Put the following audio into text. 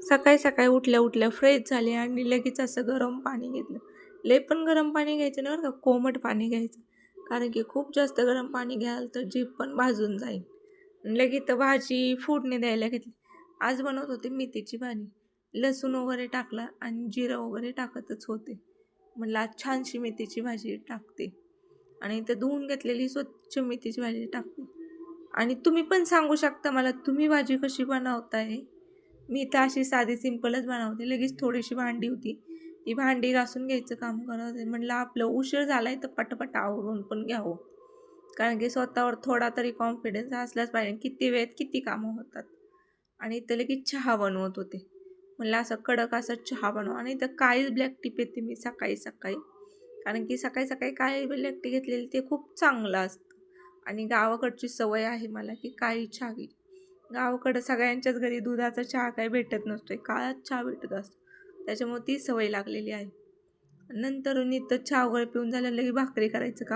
सकाळी सकाळी उठल्या उठल्या फ्रेश झाले आणि लगेच असं गरम पाणी घेतलं. लय पण गरम पाणी घ्यायचं नाही बरं का, कोमट पाणी घ्यायचं. कारण की खूप जास्त गरम पाणी घ्याल तर जीभ पण भाजून जाईल. लगेच तर भाजी फोडणी द्यायला घेतली. आज बनवत होते मेथीची भाजी. लसूण वगैरे टाकला आणि जिरं वगैरे टाकतच होते. म्हणलं आज छानशी मेथीची भाजी टाकते आणि इथं धुवून घेतलेली स्वच्छ मेथीची भाजी टाकते. आणि तुम्ही पण सांगू शकता मला तुम्ही भाजी कशी बनवताय. मी तर अशी साधी सिंपलच बनवते. लगेच थोडीशी भांडी होती. ती भांडी घासून घ्यायचं काम करत होते. म्हटलं आपलं उशीर झालाय तर पटापट आवरून पण घ्यावं. कारण की स्वतःवर थोडा तरी कॉन्फिडन्स असलाच पाहिजे. किती वेळेत किती कामं होतात. आणि इथं लगेच चहा बनवत होते. म्हणलं असं कडक असा चहा बनव आणि इथं काळी ब्लॅक टी पिते मी सकाळी सकाळी. कारण की सकाळी सकाळी काळी ब्लॅक टी घेतलेली ते खूप चांगलं असतं. आणि गावाकडची सवय आहे मला की काळी चहा घ्यायची. गावाकडं सगळ्यांच्याच घरी दुधाचा चहा काही भेटत नसतोय. काळाच चहा भेटत असतो. त्याच्यामुळे ती सवय लागलेली आहे. नंतर इथं चहा वगैरे पिऊन झालं की भाकरी करायचं काम.